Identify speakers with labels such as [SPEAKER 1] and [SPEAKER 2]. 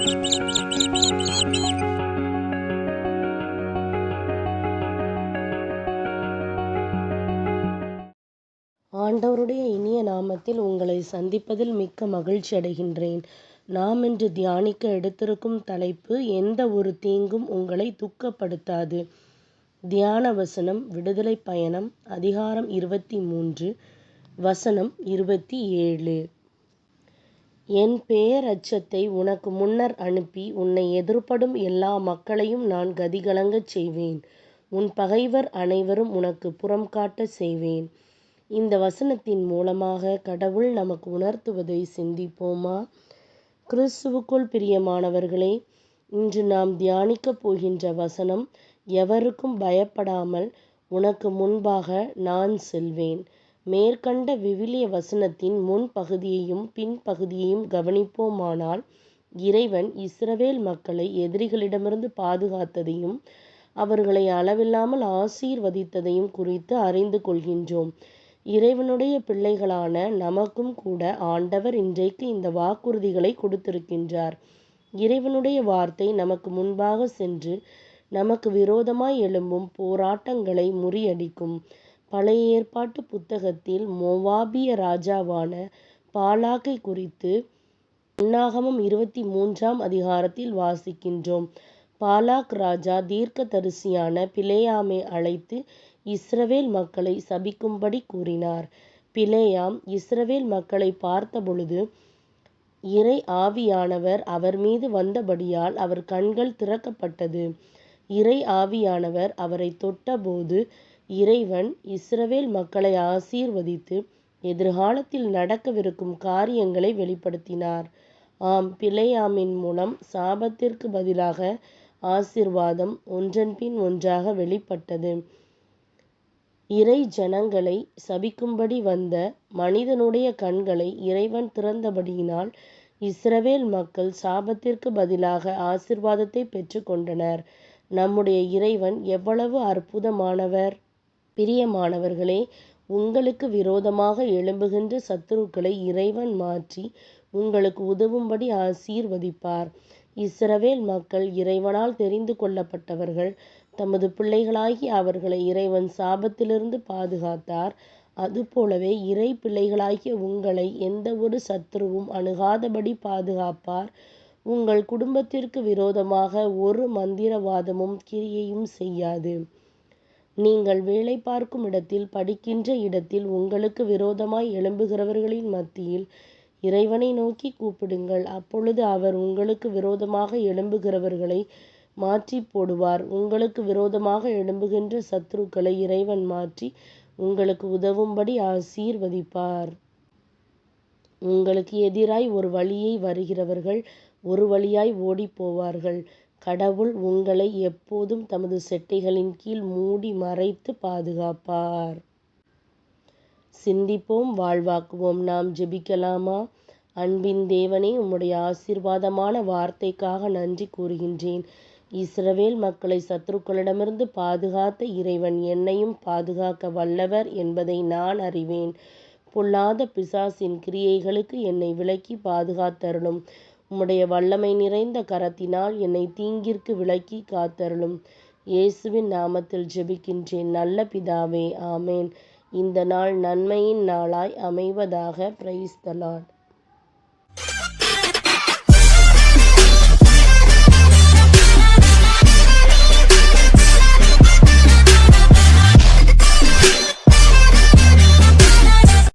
[SPEAKER 1] ஆண்டவருடைய இனிய நாமத்தில் உங்களை சந்திப்பதில் மிக்க மகிழ்ச்சி அடைகின்றேன். நாம் இன்று தியானிக்க எடுத்திருக்கும் தலைப்பு, எந்த ஒரு தீங்கும் உங்களை துக்கப்படுத்தாது. தியான வசனம் விடுதலை பயணம் அதிகாரம் 23 வசனம் 27. என் பேரச்சத்தை உனக்கு முன்னர் அனுப்பி உன்னை எதிர்ப்படும் எல்லா மக்களையும் நான் கதிகலங்கச் செய்வேன். உன் பகைவர் அனைவரும் உனக்கு புறம் காட்டச் செய்வேன். இந்த வசனத்தின் மூலமாக கடவுள் நமக்கு உணர்த்துவதை சிந்திப்போமா? கிறிஸ்துவுக்குள் பிரியமானவர்களே, இன்று நாம் தியானிக்கப் போகின்ற வசனம், எவருக்கும் பயப்படாமல் உனக்கு முன்பாக நான் செல்வேன். மேற்கண்ட விவிலிய வசனத்தின் முன்பகுதியையும் பின்பகுதியையும் கவனிப்போமானால், இறைவன் இஸ்ரவேல் மக்களை எதிரிகளிடமிருந்து பாதுகாத்ததையும் அவர்களை அளவில்லாமல் ஆசீர்வதித்ததையும் குறித்து அறிந்து கொள்கின்றோம். இறைவனுடைய பிள்ளைகளான நமக்கும் கூட ஆண்டவர் இன்றைக்கு இந்த வாக்குறுதிகளை கொடுத்திருக்கின்றார். இறைவனுடைய வார்த்தை நமக்கு முன்பாக சென்று நமக்கு விரோதமாய் எழும்பும் போராட்டங்களை முறியடிக்கும். பழைய ஏற்பாட்டு புத்தகத்தில் மோவாபிய ராஜாவான பாலாக்கை குறித்து என்னாகமம் 23ஆம் அதிகாரத்தில் வாசிக்கின்றோம். பாலாக் ராஜா தீர்க்கதரிசியான பிலேயாமை அழைத்து இஸ்ரவேல் மக்களை சபிக்கும்படி கூறினார். பிலேயாம் இஸ்ரவேல் மக்களை பார்த்தபொழுது இறை ஆவியானவர் அவர் மீது வந்தபடியால் அவர் கண்கள் திறக்கப்பட்டது. இறை ஆவியானவர் அவரை தொட்டபோது இறைவன் இஸ்ரவேல் மக்களை ஆசீர்வதித்து எதிர்காலத்தில் நடக்கவிருக்கும் காரியங்களை வெளிப்படுத்தினார். ஆம், பிலேயாமின் மூலம் சாபத்திற்கு பதிலாக ஆசீர்வாதம் ஒன்றன் பின் ஒன்றாக வெளிப்பட்டது. இறை ஜனங்களை சபிக்கும்படி வந்த மனிதனுடைய கண்களை இறைவன் திறந்தபடியினால் இஸ்ரவேல் மக்கள் சாபத்திற்கு பதிலாக ஆசீர்வாதத்தை பெற்று கொண்டனர். நம்முடைய இறைவன் எவ்வளவு அற்புதமானவர்! பிரியமானவர்களே, உங்களுக்கு விரோதமாக எழும்புகின்ற சத்துருக்களை இறைவன் மாற்றி உங்களுக்கு உதவும்படி ஆசீர்வதிப்பார். இஸ்ரவேல் மக்கள் இறைவனால் தெரிந்து கொள்ளப்பட்டவர்கள். தமது பிள்ளைகளாகி அவர்களை இறைவன் சாபத்திலிருந்து பாதுகாத்தார். அதுபோலவே இறை பிள்ளைகளாகிய உங்களை எந்த ஒரு சத்துருவும் அணுகாதபடி பாதுகாப்பார். உங்கள் குடும்பத்திற்கு விரோதமாக ஒரு மந்திரவாதமும் கிரியையும் செய்யாது. நீங்கள் வேலை பார்க்கும் இடத்தில், படிக்கின்ற இடத்தில் உங்களுக்கு விரோதமாய் எழும்புகிறவர்களின் மத்தியில் இறைவனை நோக்கி கூப்பிடுங்கள். அப்பொழுது அவர் உங்களுக்கு விரோதமாக எழும்புகிறவர்களை மாற்றி போடுவார். உங்களுக்கு விரோதமாக எழும்புகின்ற சத்துருக்களை இறைவன் மாற்றி உங்களுக்கு உதவும்படி ஆசீர்வதிப்பார். உங்களுக்கு எதிராய் ஒரு வழியை வருகிறவர்கள் ஒரு வழியாய் ஓடிப் போவார்கள். கடவுள் உங்களை எப்போதும் தமது செட்டைகளின் கீழ் மூடி மறைத்து பாதுகாப்பார். சிந்திப்போம், வாழ்வாக்குவோம். நாம் ஜெபிக்கலாமா? அன்பின் தேவனே, உம்முடைய ஆசீர்வாதமான வார்த்தைக்காக நன்றி கூறுகின்றேன். இஸ்ரவேல் மக்களை சத்துருக்களிடமிருந்து பாதுகாத்த இறைவன் என்னையும் பாதுகாக்க வல்லவர் என்பதை நான் அறிவேன். பொல்லாத பிசாசின் கிரியைகளுக்கு என்னை விலக்கி பாதுகாத்தருளும். உம்முடைய வல்லமை நிறைந்த கரத்தினால் என்னை தீங்கிற்கு விலக்கி காத்தருளும். இயேசுவின் நாமத்தில் ஜெபிக்கின்றேன் நல்ல பிதாவே, ஆமேன். இந்த நாள் நன்மையின் நாளாய் அமைவதாக. Praise the Lord.